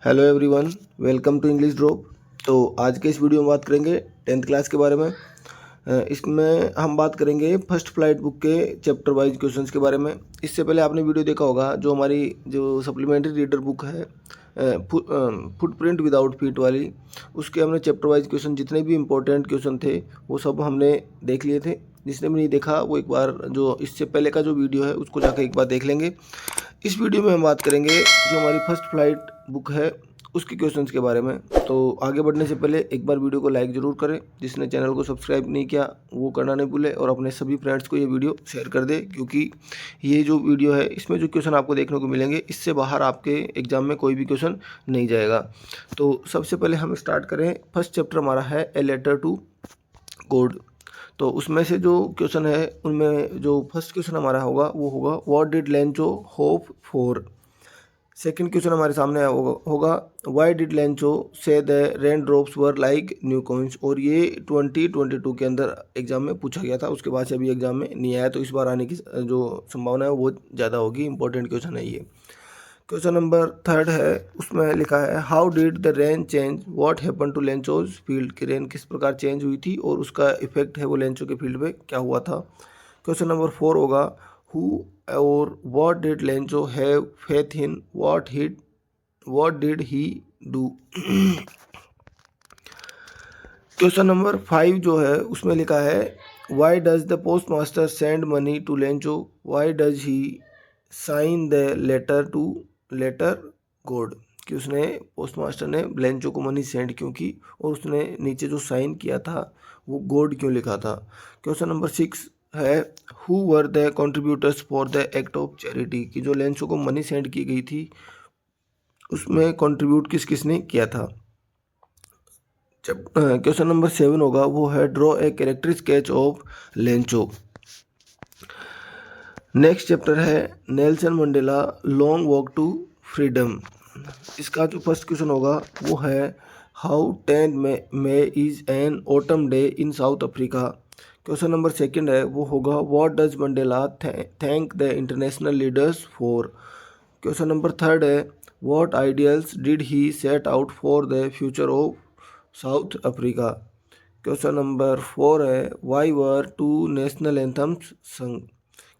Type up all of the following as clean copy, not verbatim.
Hello everyone, welcome to English drop. तो आज के इस वीडियो में बात करेंगे 10th क्लास के बारे में। इसमें हम बात करेंगे फर्स्ट फ्लाइट बुक के चैप्टर वाइज क्वेश्चंस के बारे में। इससे पहले आपने वीडियो देखा होगा जो हमारी जो सप्लीमेंट्री रीडर बुक है फुटप्रिंट विदाउट फीट वाली, उसके हमने चैप्टर वाइज क्वेश्चन जितने भी इंपॉर्टेंट क्वेश्चन थे वो सब हमने देख लिए थे। जिसने भी नहीं देखा वो एक बार जो इससे पहले का जो वीडियो है उसको जाकर एक बार देख लेंगे। इस वीडियो में हम बात करेंगे जो हमारी फर्स्ट फ्लाइट बुक है उसके क्वेश्चंस के बारे में। तो आगे बढ़ने से पहले एक बार वीडियो को लाइक ज़रूर करें, जिसने चैनल को सब्सक्राइब नहीं किया वो करना नहीं भूले, और अपने सभी फ्रेंड्स को ये वीडियो शेयर कर दे, क्योंकि ये जो वीडियो है इसमें जो क्वेश्चन आपको देखने को मिलेंगे इससे बाहर आपके एग्जाम में कोई भी क्वेश्चन नहीं जाएगा। तो सबसे पहले हम स्टार्ट करें। फर्स्ट चैप्टर हमारा है ए लेटर टू गॉड। तो उसमें से जो क्वेश्चन है उनमें जो फर्स्ट क्वेश्चन हमारा होगा वो होगा what did Lencho hope for. Second question हमारे सामने होगा व्हाई डिड लेंचो से the rain drops were like new coins. और ये 2022 के अंदर एग्जाम में पूछा गया था, उसके बाद से अभी एग्जाम में नहीं आया, तो इस बार आने की जो संभावना है वो बहुत ज़्यादा होगी। इंपॉर्टेंट क्वेश्चन है ये। क्वेश्चन नंबर थर्ड है, उसमें लिखा है how did the rain change what happen to Lencho's field. की रेन किस प्रकार चेंज हुई थी और उसका इफेक्ट है वो लेंचो के फील्ड पे क्या हुआ था। क्वेश्चन नंबर फोर होगा हु और what did Lencho have faith in what did he do. Question number five जो है उसमें लिखा है why does the postmaster send money to Lencho why does he sign the letter God. कि उसने postmaster ने Lencho को money send क्यों की और उसने नीचे जो साइन किया था वो गॉड क्यों लिखा था। क्वेश्चन नंबर सिक्स है who were the contributors for the act of charity. कि जो लेंचो को मनी सेंड की गई थी उसमें कंट्रीब्यूट किस किसने किया था। क्वेश्चन नंबर सेवन होगा वो है draw a character sketch of Lencho. Next chapter है Nelson Mandela long walk to freedom. इसका जो फर्स्ट क्वेश्चन होगा वो है how 10 May is an autumn day in South Africa. Question number second है वो होगा what does Mandela thank the international leaders for. Question number third है what ideals did he set out for the future of South Africa. Question number four है Y were two national anthems sung.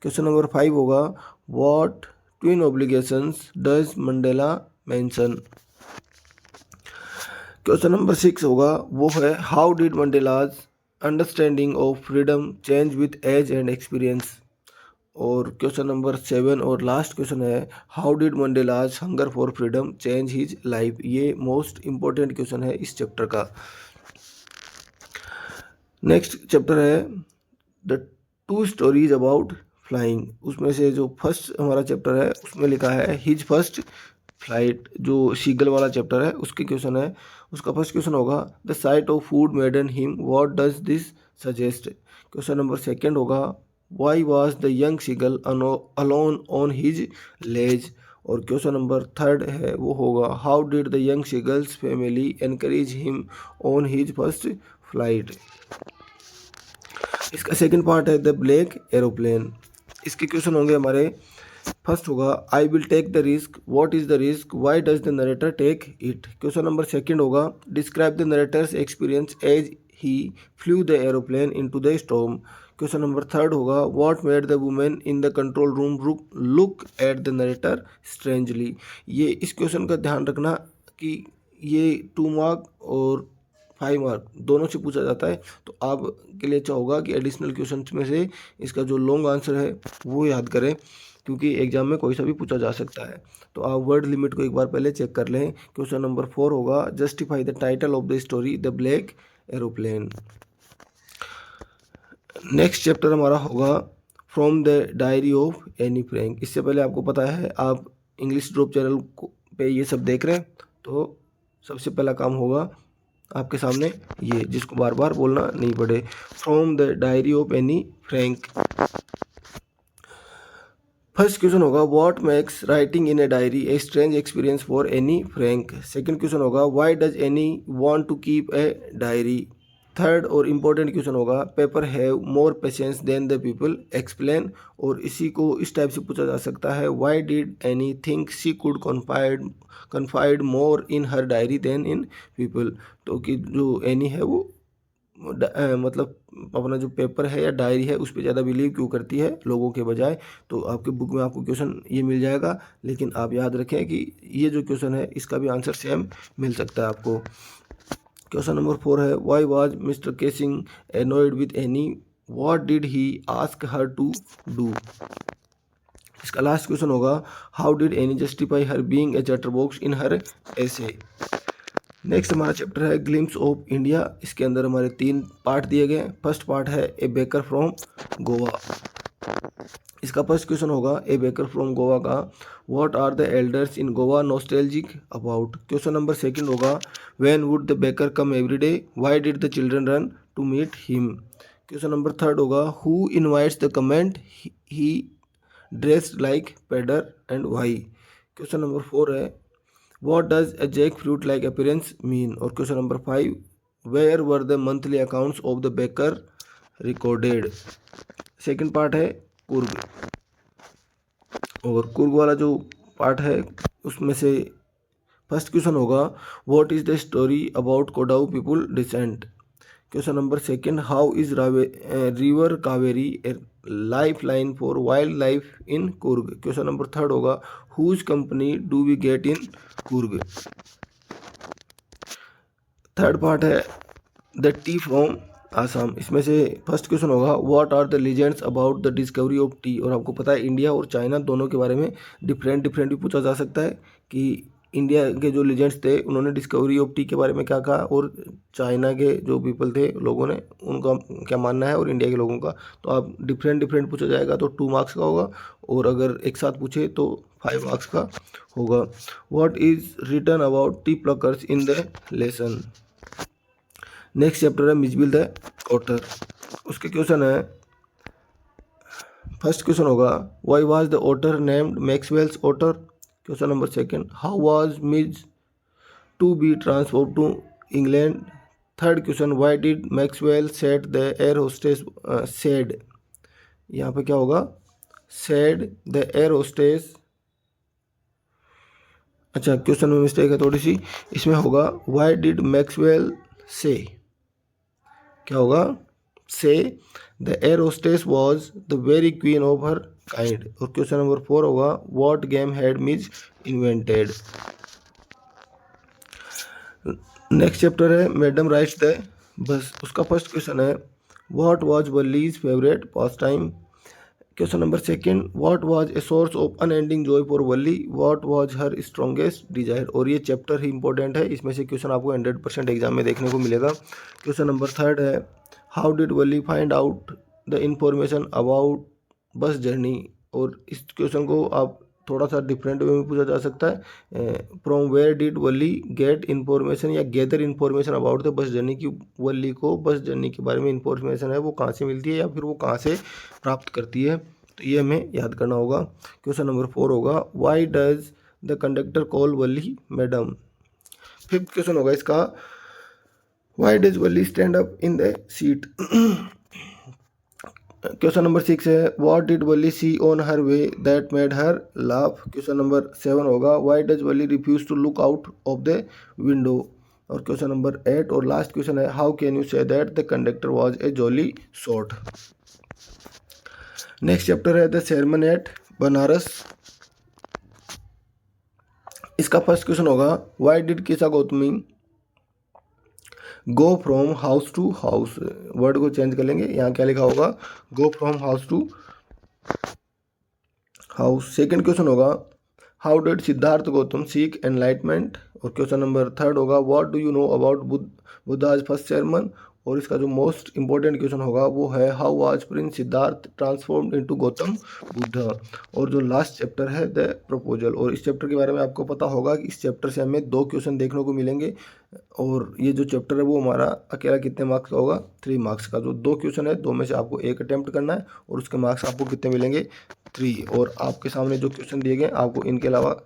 Question number five होगा what twin obligations does Mandela mention. Question number six होगा वो है how did Mandela's understanding of freedom change with age and experience. और question number seven और last question है how did Mandela's hunger for freedom change his life. ये most important question है इस chapter का। नेक्स्ट चैप्टर है the two stories about flying. उसमें से जो फर्स्ट हमारा चैप्टर है उसमें लिखा है हिज फर्स्ट फ्लाइट। जो शीगल वाला चैप्टर है उसके क्वेश्चन है, उसका फर्स्ट क्वेश्चन होगा the sight of food maddened him what does this suggest. Question number second होगा why was the young seagull alone on his ledge. और क्वेश्चन नंबर थर्ड है वो होगा how did the young seagull's family encourage him on his first flight. इसका second part है the black aeroplane. इसके question होंगे हमारे, फर्स्ट होगा I will take the risk what is the risk why does the narrator take it. Question number second होगा describe the narrator's experience as he flew the aeroplane into the storm. Question number third होगा what made the women in the control room look at the narrator strangely. ये इस question का ध्यान रखना कि ये 2 mark और 5 मार्क दोनों से पूछा जाता है, तो आप के लिए अच्छा होगा कि एडिशनल क्वेश्चन में से इसका जो लॉन्ग आंसर है वो याद करें, क्योंकि एग्जाम में कोई सा भी पूछा जा सकता है। तो आप वर्ड लिमिट को एक बार पहले चेक कर लें। क्वेश्चन नंबर 4 होगा justify the title of the story the black aeroplane. Next chapter हमारा होगा from the diary of Anne Frank. इससे पहले आपको पता है आप इंग्लिश ड्रॉप चैनल पे ये सब देख रहे हैं, तो सबसे पहला काम होगा आपके सामने ये, जिसको बार बार बोलना नहीं पड़े, from the diary of Anne Frank. First question होगा what makes writing in a diary a strange experience for Anne Frank. Second question होगा why does Anne want to keep a diary. Third और important question होगा, paper have more patience than the people explain, और इसी को इस type से पूछा जा सकता है, why did Anne think she could confide more in her diary than in people. तो कि जो एनी है वो मतलब अपना जो पेपर है या डायरी है उस पर ज़्यादा बिलीव क्यों करती है लोगों के बजाय। तो आपके बुक में आपको क्वेश्चन ये मिल जाएगा, लेकिन आप याद रखें कि ये जो क्वेश्चन है इसका भी आंसर सेम मिल सकता है आपको। क्वेश्चन नंबर 4 है, why was Mr Keesing annoyed with Anne, what did he ask her to do. इसका लास्ट क्वेश्चन होगा, how did Anne justify her being a chatterbox in her essay. Next हमारा chapter है glimpses of India. इसके अंदर हमारे 3 part दिए गए हैं। फर्स्ट पार्ट है ए बेकर फ्रॉम गोवा। इसका फर्स्ट क्वेश्चन होगा, ए बेकर फ्रॉम गोवा का what are the elders in Goa nostalgic about. Question number second होगा, when would the baker come every day, why did the children run to meet him. Question number third होगा, who invites the comment he dressed like pader and why. Question number 4 है, What does a jackfruit like appearance mean? और question number 5, Where were the monthly accounts of the baker recorded? Second part है कुर्ग, और कुर्ग वाला जो part है उसमें से first question होगा, What is the story about Kodau people descent? Question number second, how is river Kaveri a life line for wild life in Coorg. Question number third होगा, whose company do we get in Coorg. Third part है the tea from Assam. इसमें से first question होगा, what are the legends about the discovery of tea. और आपको पता है India और चाइना दोनों के बारे में डिफरेंट भी पूछा जा सकता है कि इंडिया के जो लीजेंड्स थे उन्होंने डिस्कवरी ऑफ टी के बारे में क्या कहा, और चाइना के जो पीपल थे लोगों ने उनका क्या मानना है, और इंडिया के लोगों का। तो आप डिफरेंट पूछा जाएगा तो 2 मार्क्स का होगा, और अगर एक साथ पूछे तो 5 मार्क्स का होगा। What is written about tea pluckers in the lesson. Next chapter है मिजबिल द ऑटर। उसके क्वेश्चन है, फर्स्ट क्वेश्चन होगा, why was the otter named Maxwell's otter. Question number second, how was Mij to be transferred to England. Third question, why did Maxwell set the air hostess said. यहाँ पे क्या होगा, said the air hostess. अच्छा, क्वेश्चन में mistake है थोड़ी सी, इसमें होगा व्हाई डिड मैक्सवेल से, क्या होगा, say the air hostess was the very queen of her kind. और क्वेश्चन नंबर 4 होगा, what game had Mij invented. Next chapter है मैडम राइट्स द बस। उसका फर्स्ट क्वेश्चन है, what was Valli's favourite pastime. Question number second, what was a source of unending joy for Valli, what was her strongest desire. और ये chapter ही important है, इसमें से question आपको 100% exam में देखने को मिलेगा। क्वेश्चन नंबर थर्ड है, how did Valli find out the information about bus journey. और इस क्वेश्चन को आप थोड़ा सा डिफरेंट वे में पूछा जा सकता है, from where did Valli get information या gather information about the bus journey. की वल्ली को बस जर्नी के बारे में इन्फॉर्मेशन है वो कहाँ से मिलती है या फिर वो कहाँ से प्राप्त करती है, तो ये हमें याद करना होगा। क्वेश्चन नंबर 4 होगा, why does the conductor call Valli madam. Fifth question होगा इसका, why does Valli stand up in the seat. Question number 6 है, what did Valli see on her way that made her laugh. Question number 7 होगा, why does Valli refuse to look out of the window. और question number 8 और last question है, how can you say that the conductor was a jolly sort. Next chapter है the ceremony at Banaras. इसका first question होगा, why did Kisa Gotami go from house to house. Word को change कर लेंगे, यहाँ क्या लिखा होगा, go from house to house. Second question होगा, how did Siddhartha Gautam seek enlightenment. और क्वेश्चन नंबर थर्ड होगा, what do you know about Buddha's first sermon। और इसका जो मोस्ट इंपॉर्टेंट क्वेश्चन होगा वो है, how was Prince Siddharth transformed into Gautam Buddha. और जो लास्ट चैप्टर है द प्रपोजल। और इस चैप्टर के बारे में आपको पता होगा कि इस चैप्टर से हमें 2 क्वेश्चन देखने को मिलेंगे, और ये जो चैप्टर है वो हमारा अकेला कितने मार्क्स का होगा, 3 मार्क्स का। जो 2 क्वेश्चन है 2 में से आपको 1 अटैम्प्ट करना है, और उसके मार्क्स आपको कितने मिलेंगे, 3। और आपके सामने जो क्वेश्चन दिए गए आपको इनके अलावा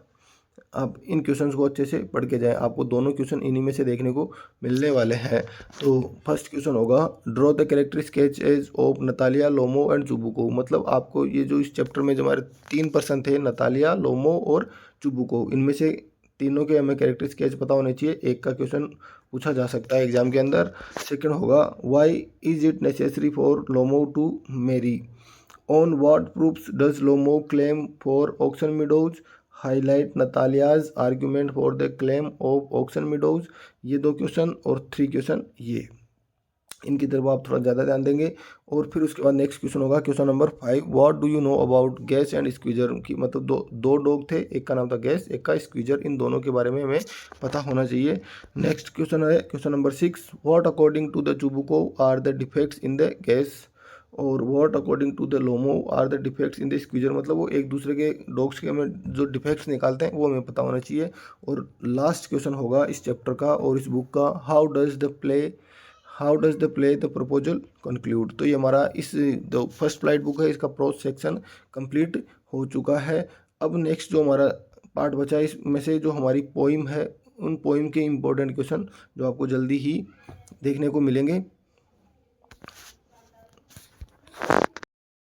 आप इन क्वेश्चंस को अच्छे से पढ़ के जाएं। आपको दोनों क्वेश्चन इन्हीं में से देखने को मिलने वाले हैं। तो फर्स्ट क्वेश्चन होगा draw the character sketch as of Natalia, Lomov and Chubukov. मतलब आपको ये जो इस चैप्टर में जो हमारे 3 पर्सन थे, नतालिया, लोमो और चुबुको, इनमें से तीनों के हमें कैरेक्टर स्केच पता होने चाहिए। एक का क्वेश्चन पूछा जा सकता है एग्जाम के अंदर। सेकंड होगा why is it necessary for Lomov to marry, on what proofs does Lomov claim for Oxen Meadows, highlight Natalia's argument for the claim of Oxen Meadows. ये 2 क्वेश्चन और 3 क्वेश्चन ये, इनकी तरफ आप थोड़ा ज़्यादा ध्यान देंगे। और फिर उसके बाद नेक्स्ट क्वेश्चन होगा question number 5, what do you know about gas and squeezer. की मतलब दो डॉग थे, एक का नाम था गैस, एक का स्क्वीजर। इन दोनों के बारे में हमें पता होना चाहिए। नेक्स्ट क्वेश्चन है question number 6, what according to the Chubukov are the defects in the Guess, और what according to the Lomov are the defects in the Squeezer. मतलब वो एक दूसरे के डॉग्स के हमें जो डिफेक्ट्स निकालते हैं वो हमें पता होना चाहिए। और लास्ट क्वेश्चन होगा इस चैप्टर का और इस बुक का, how does the play the proposal conclude. तो ये हमारा इस जो फर्स्ट फ्लाइट बुक है इसका प्रोज सेक्शन कंप्लीट हो चुका है। अब नेक्स्ट जो हमारा पार्ट बचा है इसमें से जो हमारी पोइम है, उन पोइम के इम्पोर्टेंट क्वेश्चन जो आपको जल्दी ही देखने को मिलेंगे।